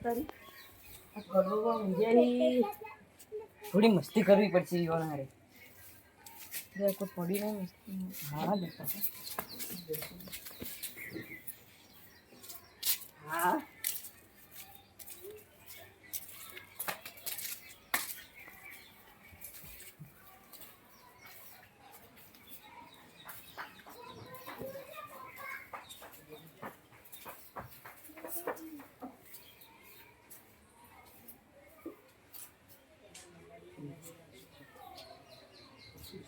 તારી ઘરમાં ઊંઘ્યાની થોડી મસ્તી કરવી પડશે ઈવન હારે તો પડી રહે મસ્તી હા બેટા હા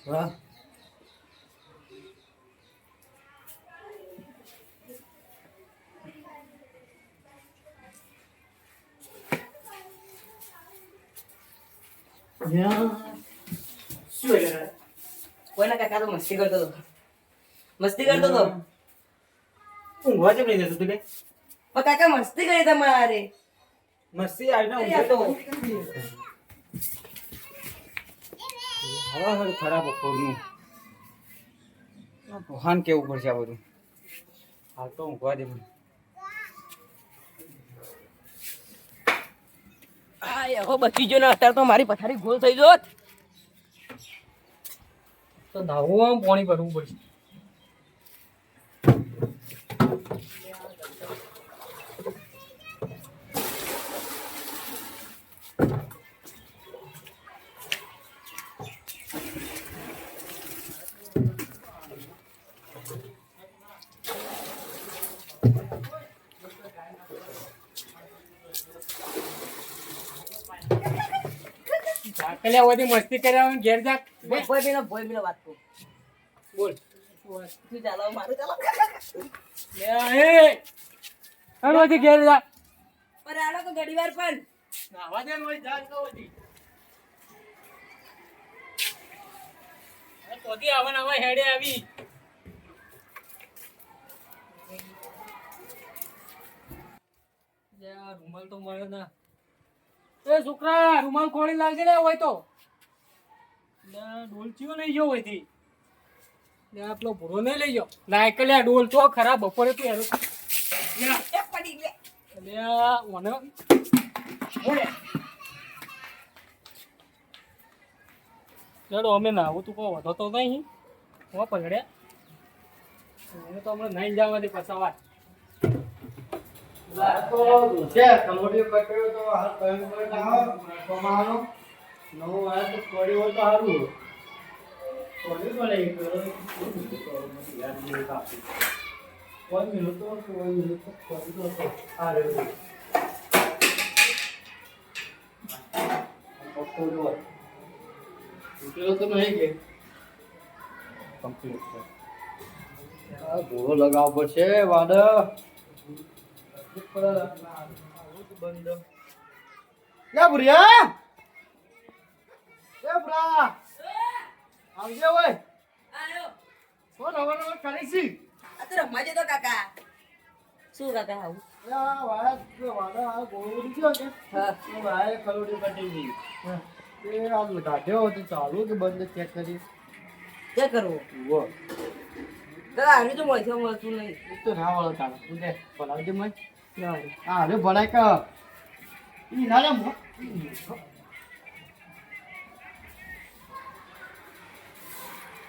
વાહ કોઈના કાકા તો મસ્તી કરતો હતો ઊંઘવા કેમ નહીં જતો તું કે પણ કાકા મસ્તી કરી તમારે મસ્તી આવીને ઊંઘે તો હવા ખરાબ બપોરનું ભોહાન કેવું પડશે આ બધું હાલ તો ઊંઘવા દે મને હો બચી ગયો ને અત્યારે તો મારી પથારી ગોલ થઈ જોત તો નાવું આમ પાણી ભરવું પડશે મસ્તી કર્યા ઘેર જા ભોય બીનો વાત કહું બોલ તું ચાલો મારું ચાલો ઘેર જા પર આલો તો ઘડી વાર પણ નાવા દે હોય જા કવતી તોથી આવન આવા હેડે આવી રૂમાલ તો મળે ના એ છોકરા રૂમાલ ખોલી લાગે ને હોય તો ડોલચીઓ લઈ ગયો હોય થી આપલો ભૂરો નહીં લઈ ગયો લાયક લે ડોલ તો ખરાબ બપોરે તું હેરો પડી ગયા મને ચલો અમે નાવું તું કહો વધો તો નહીં હું પલડ્યા એને તો હમણાં નહીં જવા દે પસાવા તો છે કમોડી પકડ્યો તો હાલ કઈ કોઈ ના કમાવાનો નવો આયા તો પડી હોય તો સારું પડી પડે યાદ નહીં કાપી કોઈ મિનિટ તો પડી તો આ રે પકડો ઉતરો તો નહીં કે કમ્પ્લીટ છે આ ગોળો લગાવવો પડશે વાડા યા ભુરિયા આવજે ઓય આયો કોણ હવે કરી છી આ તો રમવા જતો કાકા શું કાકા આવું યા વાડા આ ગોળો દીધો કે હા તો વાય કલોડી પટી ગઈ એ આ ગાઢ્યો તો ચાલુ કે બંધ ચેક કરી તે કરવું વો દાદા આની તો મળતું નહીં એ તો ના વાળો ચાલો તું દે બોલાવજે મય ના હા રે ભણાય કે ઈ ના લે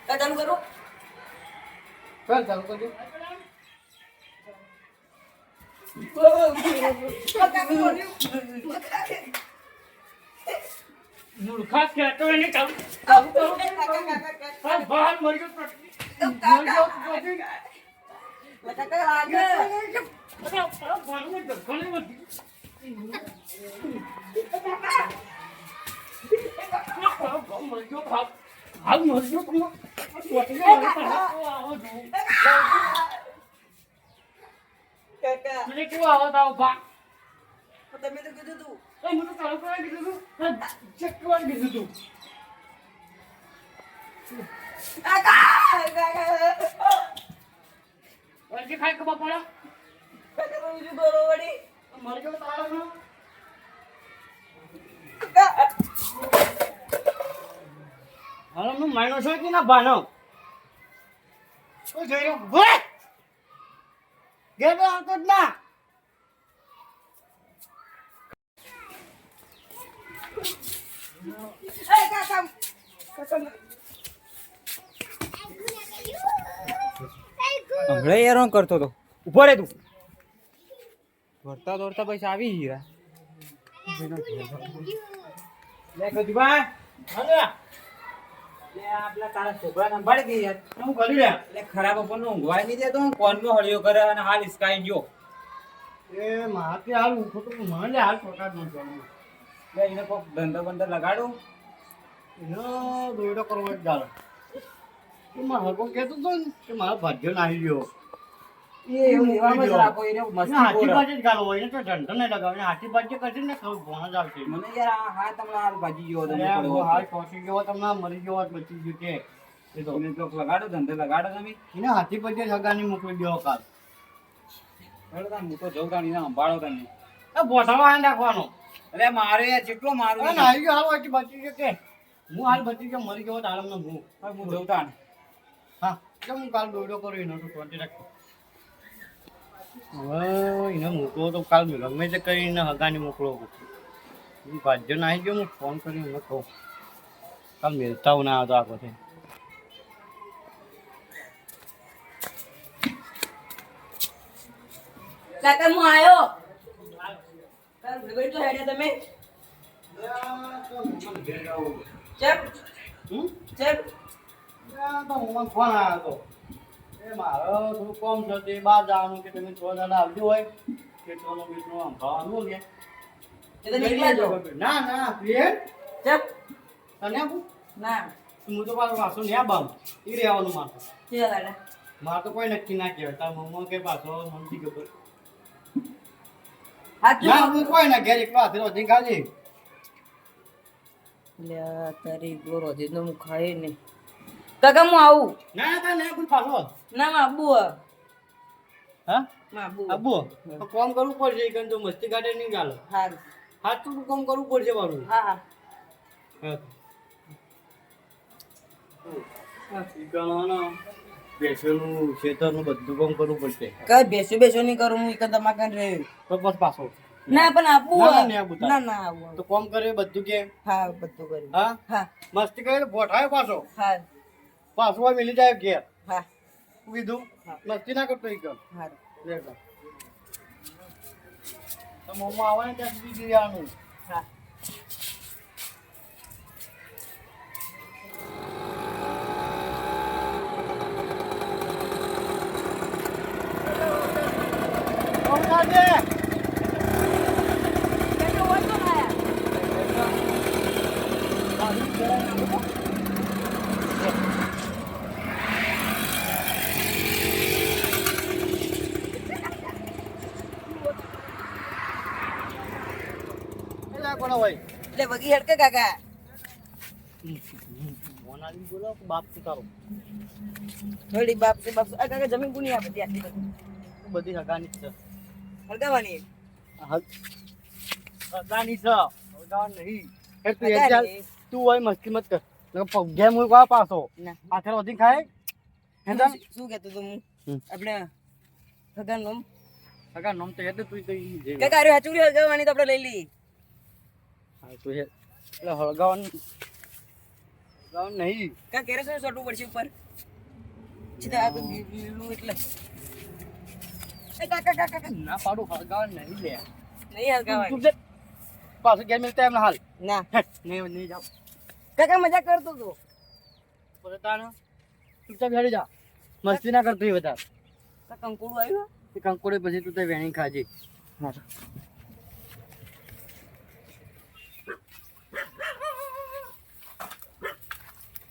ચાલુ કરું ચાલુ કરજો મૂર્ખા કહેતો એને કામ બહાર મરી ગયો મને કેવું આવત આવો ભા તમે તો કીધું તું હું તો ચાલુ કરવા કીધું તું ચેક કરવા કીધું તું વળગી ખાઈ ખબર પડે મરી ગયો તારો હાલો હું માયનો છો કે ના બાનો ઓ જોઈ રહ્યો ઘેર આવતો જ ના હમણાં હેરાન કરતો તો ઉભો રે તું દોડતા દોડતા પૈસા આવી ગયા લે ગજુભાઈ અરે લે આપલા તારા છોકરા સંભાળી ગઈ યાર શું કર્યું યાર એટલે ખરાબ ઉપર નો ઊંઘવાય નહીં દેતો કોનમાં હળિયો કરે અને હાલ ઇસ્કાઈ ગયો એ મારાથી હાલ ઊંઘો તો મને લે હાલ પ્રકાર ન ચાલુ લે એને કોક ધંધો બંધો લગાડું એનો દોડો કરવો જ ચાલે મારા હરકો કહેતો હતો ને કે મારો ભાગ્ય નાહી ગયો એ એવું એવામાં જ રાખો એને મસ્તી હાથી ખોર. બાજી જ ગાલો હોય એને તો ધંધો નહીં લગાવે હાથી બાજી કરશે ને ખબર ભોણા જ આવશે મને યાર આ હા તમને હાલ ભાજી ગયો તમે અરે પડ્યો હું હાલ પહોંચી ગયો તમને મરી ગયો હોત બચી ગયું કે એ તો એને કોક લગાડો ધંધો લગાડો તમે એને હાથી બાજી સગાની મોકલી દેવો કાલ હેડો તાન હું તો જઉં તાણ એને સંભાળો તમે એ બોટામાં હાલ રાખવાનો અરે મારે યાર જેટલો મારું અરે નાહી ગયો હાલ હાથી બચી ગયો કે હું હાલ બચી ગયો મરી ગયો તારમ ને હું હું જઉં તાણ હા એટલે હું કાલ દોડો કરું એનો તો શાંતિ રાખો હવે એને મૂકવો તો કાલ ગમે તે કરીને હગાની મોકલો હું ભાજ્ય નાહી ગયો હું ફોન કરીને એને કહું કાલ મેળતા હું ના આવતો આ પછી કાકા હું આયો કાલ ભડભડ તો હેડ્યા તમે ચપ હમ ચપ તો હું ફોન આવ્યો હતો એ મારો થોડું કોમ છે તે બહાર જવાનું કે તમે 6 દાડા આવજો હોય કેટલોનો બીટનો આમ ભાવવાનું લે એ તો નીકળ્યા જો ના ના પ્રિય ચપ તને આપું ના હું તો પાછો પાછો ન્યા બામ ઈ રહેવાનું મારે ચિયા દાડા મારે તો કોઈ નક્કી ના કહેવાય તાર મમ્મા કે પાછો મમતી ખબર હાથ ના હું કોઈ ના ઘેર એકલો હાથે રોજી ખાજે લે તારી ગોર રોજી નો હું ખાય નહીં કાકા હું આવું ના ના ના કોઈ પાછો ના માં આબુ હા માં આબુ આબુ તો કોમ કરવું પડશે ઈકન તો મસ્તી કાઢે નહીં ગાલો હારું હાથ તો કોમ કરવું પડશે મારું હા હા હા ઈકન બેસેલું ખેતરનું બધું કામ કરવું પડશે કઈ બેસો બેસો નહીં કરું હું એક તમાકન રે તો બસ પાછો ના પણ આબુ ના, ના, નહીં આબુ તારે. ના ના આવું તો કોમ કરે બધું કે હા બધું કર્યું હા હા મસ્તી કરે તો ભોઠાય પાછો હા પાછો હોય મિલી જાય ઘેર હા કીધું મસ્તી ના કરતો ઈકન હારું લેખા તો મમ્મા આવે ને ત્યાં સુધી જવાનું હા એટલે વગી હેડકે કાકા બોલો બાપ તું તારો થોડી બાપ છે બાપ આ કાકા જમીન કોની આપે ત્યાંથી બધી બધી હગાની છે હળગાવાની હગાની છે હગાવા નહીં એ તું એક હગાની. ચાલ તું હોય મસ્તી મત કર પગે મુઈ વા પાછો ના આખર વધી ખાય હેદા શું કહેતો તો હું હમ. આપણે ભગવાન નોમ હગા નોમ તો હેદે તું તો ઈ જે કાકા અરે હાચુડી હળગાવાની તો આપણે લઈ લઈએ હા તું હે એટલે હગાવાનું હગાવાનું નહીં કા કેરેસન સોટવું પડશે ઉપર સીધા આ તો લીલું એટલે એ કાકા કાકા કાકા ના પાડું હગાવાનું નહીં લે નહીં હળગાવાની તું જે પાછું ઘેર મિલતા એમને હાલ ના હેટ નહીં નહીં જાવ કાકા મજાક કરતો તો પોતાનો ચૂપચાપ હેડી જા મસ્તી ના કરતો એ બધા કાકા કંકોડું આવ્યું એ કંકોડે પછી તું તે વેણી ખાજે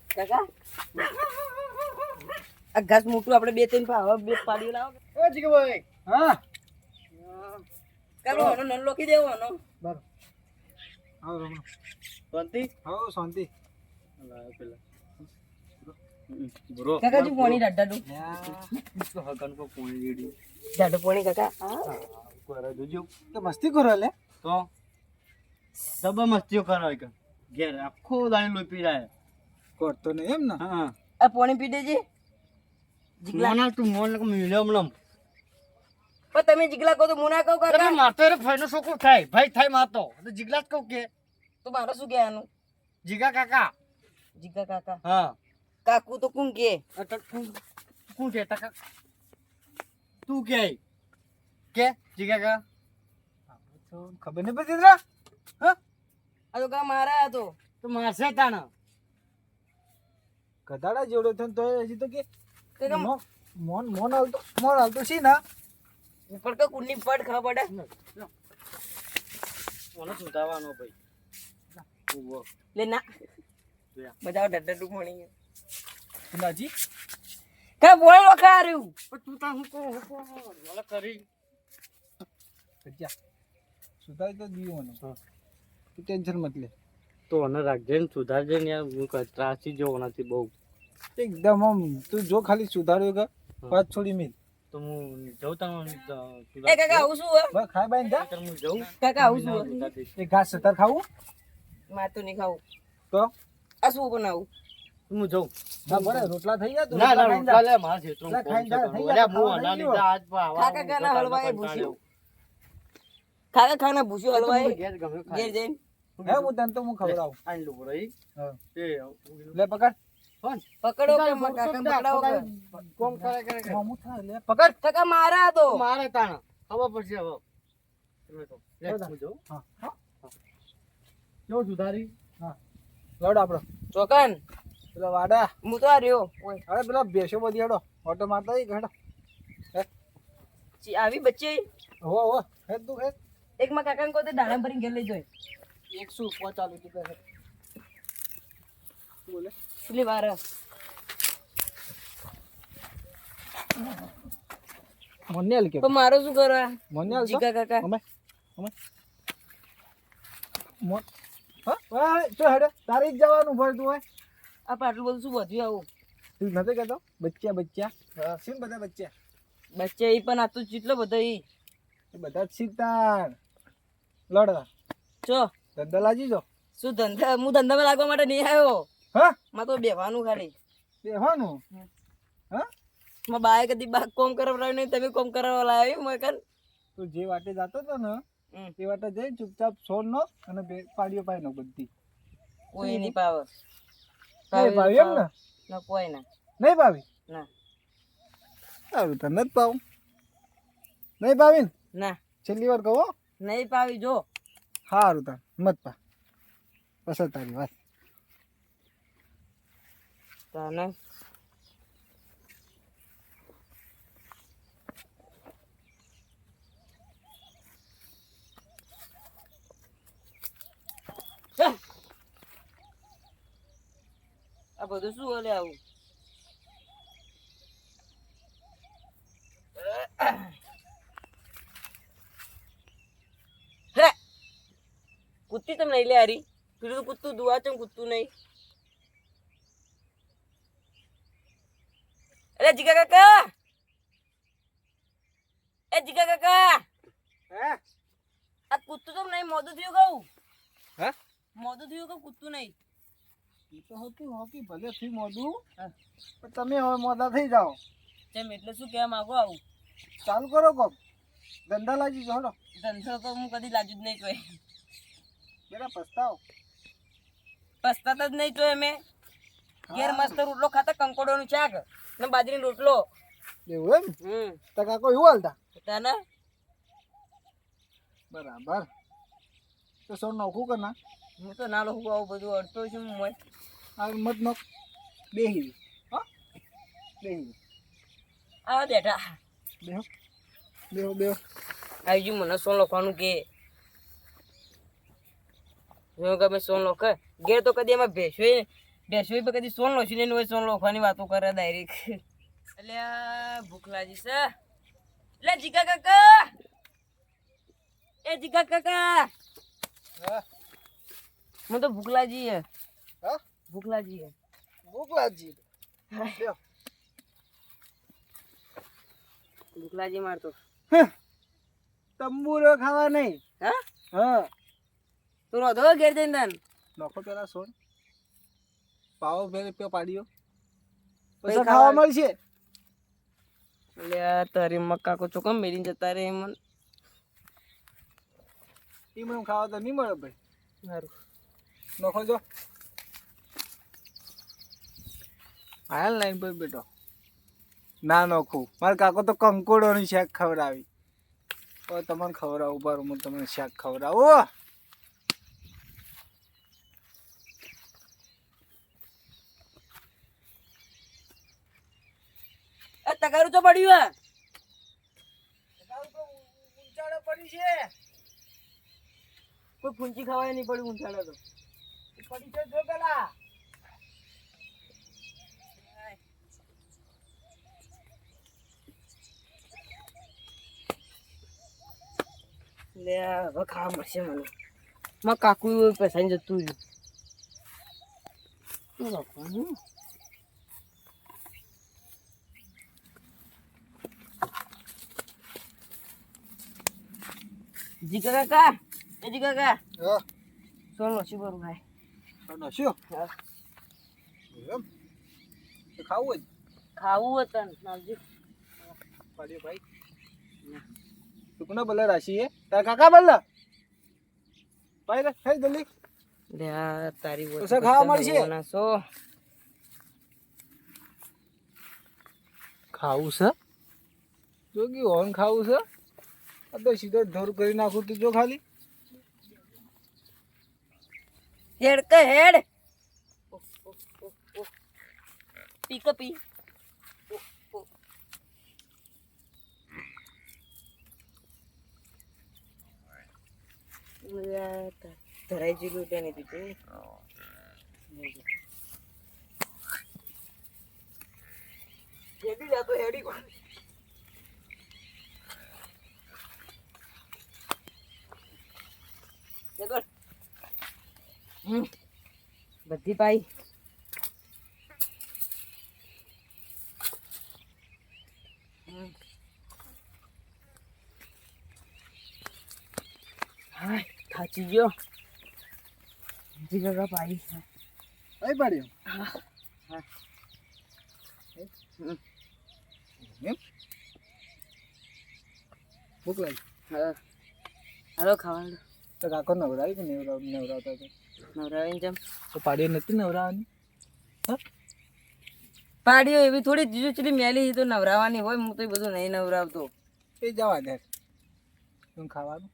કાકા આ ઘાસ મોટું આપણે બે ત્રણ હવે બે પાડી લાવો એ જીગો ભાઈ હા કાકા આનો નન લોકી દેવો આનો બરો આવ રમણ શાંતિ હો શાંતિ લાવ પેલા બ્રો કાકાજી પોણી ડાડાડું તો હગન કો પોણી રેડી ડાડો પોણી કાકા કરે જોજો તો મસ્તી કરો લે તો દબા મસ્તીઓ કરો કે ઘેર આખો દાણી લોપી જાય કરતો નહીં એમ ને હા આ પોણી પી દેજે જીગલા મોના તું મોન કો મિલ્યો મલમ પણ તમે જીગલા કહો તો હું ના કહું તમે કાકા મારતો રે ભાઈનો છોકરો થાય ભાઈ થાય મારતો તો જીગલા જ કહું કે તો મારે શું કહેવાનું જીગા કાકા જીગા કાકા હા કાકુ તો કોણ કે કોણ છે ટકા તું કે જીગા કાકા તો ખબર નહીં પડતી તને હા આ તો કા મારા હતો તો મારશે તાણ ગધાડા જેવડો થયો ને તોય હજી તો કે કાકા મોન હાલતો છે ને પણ કે કુંડની પડ ખબર પડે મને સુધારવાનો ભાઈ ઉભો લે ના બધા ડડડું મણી ગયું નાજી કા બોલ વખા રહ્યું પણ તું તાર હું કહું મને કરી જા સુધારી તો દીવો ને તું ટેન્શન મત લે તો મને રાખજે ને સુધારજે ને યાર હું ત્રાસી જો નથી બહુ એકદમ આમ તું જો ખાલી સુધાર્યો કે પાછ છોડી મિલ તો હું જઉં તાણ એ કાકા આવું શું હે બસ ખાઈ બાઈને જા હું જઉં કાકા આવું શું હે એ ઘાસ સતર ખાવું માર તો નહીં ખાવું તો આ શું બનાવું હું જઉં ના બરે રોટલા થઈ ગયા તું ના ના રોટલા રોટલા લે મારા ક્ષેત્રમાં લે, ખાઈને જા, થઈ અલ્યા ગયા, હું અના લીધા આજ પર આવા કાકા કાના હલવાએ ભૂસ્યું કાકા ખાના ભૂસ્યું હલવાએ ઘેર ગમે ઘેર જઈને હે હું તને તો હું ખવડાવું આઈ લો રહી હા. એ લે પકડ કોણ પકડો કે કાકા પકડાવો કે કોમ કરે મામું થાય લે પકડ કાકા મારા તો મારે તાણ ખબર પડશે હવે તમે તો લે હું જઉં હા જો સુધારી લડ આપણો ચોકન પેલા વાડા હું તો આ રહ્યો ઓય અરે પેલા બેસો બધી હેડો ઓટો મારતા ઈ હેડો આવી બચ્ચે હો હે તું હે એક માં કાકા કો તે દાણા ભરીને ઘેર લઈ જોય 100 ચાલુ તું કહે બોલે પેલી વાર મને આલ કે પણ મારો શું કરવા મને આલ જીગા કાકા અમે મોન હા ચો હેડે તારી જ જવાનું ભર તું હોય આ પાટલું બધું શું વધ્યું આવું તું નથી કહેતો બચ્ચા હા સીન બધા બચ્ચા બચ્ચે ઈ પણ આ તો જેટલો બધો ઈ એ બધા જ શીખતા લડતા ચો ધંધાલાજી જો શું ધંધા હું ધંધામાં લાગવા માટે નહીં આવ્યો હા માં તો બેવાનું ખાલી બેહવાનું હા માં બાએ કદી બા કોમ કરાવડાવ્યું નહીં તમે કોમ કરાવવા લાવ્યો મેં કન તું જે વાટે જતો હતો ને એ વાટે જઈ ચૂપચાપ છોડ નો અને બે પાડીઓ પાઈ નો બધી કોઈ નહીં પાવે નહીં ભાવી એમ ને ના કોઈ ના નહીં ભાવી ના સારું તને જ પાવું નહીં ભાવી ને ના છેલ્લી વાર કહો નહીં પાવી જો સારું તાર મત પા પસંદ તારી વાત તને આ બધું શું ઓલે આવું હે કુત્તી તમે નહીં લે હારી પેલું તો કૂદતું દુઆ ચમ કૂદતું નહીં અરે જીગા કાકા એ જીગા કાકા હે આ કૂદતું તો નહીં મોઢું થયું કહું હે મોઢું થયું કહું કૂદતું નહીં એ તો હોકી હોકી ભલે થી મોઢું પણ તમે હવે મોડા થઈ જાઓ તેમ એટલે શું કહેવા માંગો આવું ચાલુ કરો કોક ધંધા લાગી જાઓ ધંધો તો હું કદી લાજુ જ નહીં કોઈ બેટા પસ્તાવો પસ્તાતા જ નહીં તો અમે ઘેર મસ્ત રોટલો ખાતા કંકોડોનું શાક ને બાજરીનો રોટલો એવું એમ તો કાકો એવું હાલતા તને બરાબર તો સૌ નોખું કર ના હું તો ના લઉં આવું બધું અડતો છું હું આ મત નોખ બેહી હા બેહી આ બેઠા બેહો બેહો બેહો આવી ગયું મને સોન લખવાનું કે જો ગમે સોન લખે ઘેર તો કદી એમાં ભેંસો પર કદી સોન લખી લઈને હોય સોન લખવાની વાતો કરે ડાયરેક્ટ એટલે ભૂખ લાગી છે એટલે જીગા કાકા એ જીગા કાકા હા મને તો ભૂખ લાગી હે હા ભૂખ લાગી હે ભૂખ લાગી બેહો ભૂખ લાગી મારતો તંબુરો ખાવા નહીં હા હા તું રોધો ઘેર જઈને તને નોખો પેલા સોન પાવો ફેર પે પાડ્યો પછી પછી ખાવા મળશે એટલે તારી મક્કા કો ચોકમ મેરીને જતા રે મન ઈ મને ખાવા તો નહીં મળે ભાઈ સારું નોખો જો હાલ લાઈન પર બેઠો ના નોખું મારા કાકો તો કંકોડોની શાક ખવડાવી તો તમને ખવડાવું બાર હું તમને શાક ખવડાવું તગારું તો પડ્યું ઊંચાડો પડી છે કોઈ ફૂંચી ખવાય નહીં પડ્યું ઊંચાડો તો પડી છે જો પેલા લે હવે ખાવા મળશે મને માં કાકુ પૈસા જતું રહ્યું જીગા કાકા એ જીગા કાકા હા સોનો શું કરું ભાઈ શું હા એમ તો ખાવું ખાવું હતું નાવજી પાડ્યો ભાઈ તું કોના બલ્લા રાશી હે તારા કાકા બલ્લા ભાઈ રે થઈ જલ્દી લે આ તારી તો શું ખાવા મળશે? નાસો ખાવું છે જોગી ઓન ખાવું છે આ તો સીધો ધોર કરી નાખું તું જો ખાલી હેડ કે હેડ પી કે પી ધરાઈ જેલું એટલે નહીં પીતું હેડી જાતો હેડી બધી પાઈ હા થાચી ગયો બીજી જગા પાઈ અહીં પાડ્યો હા એમ ભૂખ લાગી હા હાલો ખાવાનું તો કાકો નવરાવી કે નવરાવતા તો નવરાવીને જેમ તો પાડ્યો નથી નવરાવાની પાડ્યો એવી થોડી જીજુ ચલી મેલી તો નવરાવાની હોય હું તો એ બધું નહીં નવરાવતો એ જવા દે તું ખાવાનું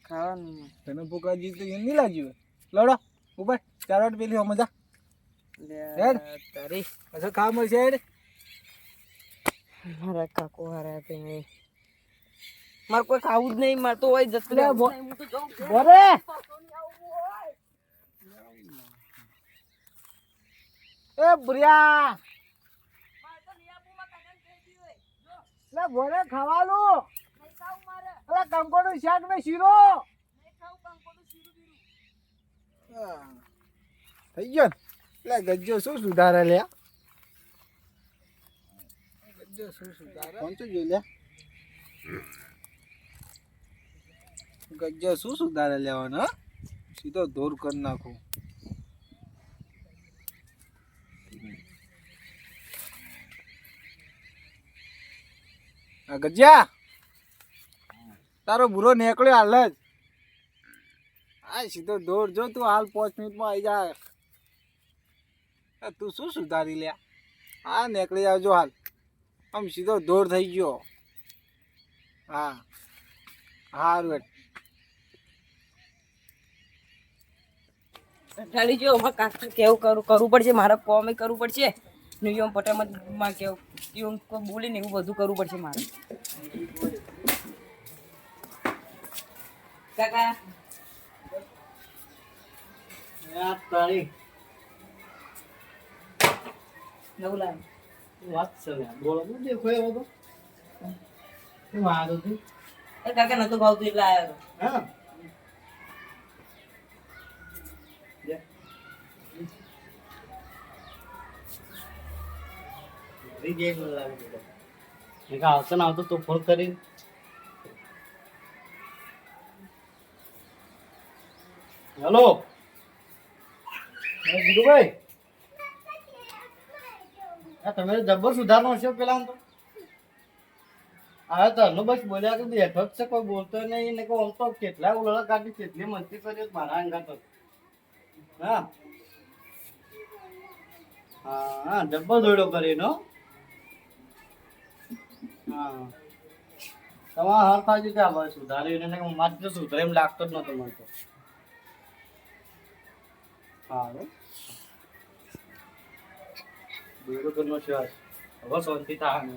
ખાવાનું તને ભૂખ લાગી તો એમ નહીં લાગ્યું લડો ઉપર 4 વાટ પેલી મજા હેડ. તારી પછી ખાવા મળશે હેડ મારા કાકો હારા તે નહીં મારે કોઈ ખાવું જ નહીં મારે તો હોય જતું લે, રહેવું. બો- હું તો જાઉં છું. બોરે એ બુરિયા લે બોરે ખાવાનું અલા કંકોડું શાક ને શીરો હા. થઈ ગયો ને લે ગજ્જો શું સુધારે લે ગજ્જો શું સુધારે કોણ તો જોઈ લે ગજ્જો શું સુધારે લેવાનો હા? સીધો દૂર કરી નાખું આ ગજ્યા તારો બુરો નીકળ્યો હાલ જ આ સીધો દોડ જો તું હાલ 5 મિનિટમાં આવી જા તું શું સુધારી લે હા નીકળી આવજો હાલ આમ સીધો દોડ થઈ ગયો હા હારું હેડ કંટાળી ગયો હવે કાકા કેવું કરવું પડશે મારે કોમે કરવું પડશે નિયમ પટામાં કેવું એવું કોઈ બોલીને એવું બધું કરવું પડશે મારે કાકા તારી નવું લાવ વાત છે બોલો ને દેખો એવો તો શું વાત હતી એ કાકા નતું ભાવતું એટલે આવ્યો હા આવતો ને આવતો તો ફોન કરી હેલો જીતુભાઈ તમે જબ્બર સુધારનો છો પેલા તો હા તો બસ બોલ્યા કે બેઠો જ છે કોઈ બોલતો નહીં ને કોઈ આમ તો કેટલા ઉલળા કાઢી કેટલી મસ્તી કરી મારા અંગા તો હા હા ડબ્બો દોડ્યો કરીને હા તમારા હાલતાજી ક્યાં ભાઈ સુધાર્યું એને હું માત્ર સુધરે એમ લાગતો જ નતો મને તો હા દોડ્યો કરનો છે હવે શાંતિ થાય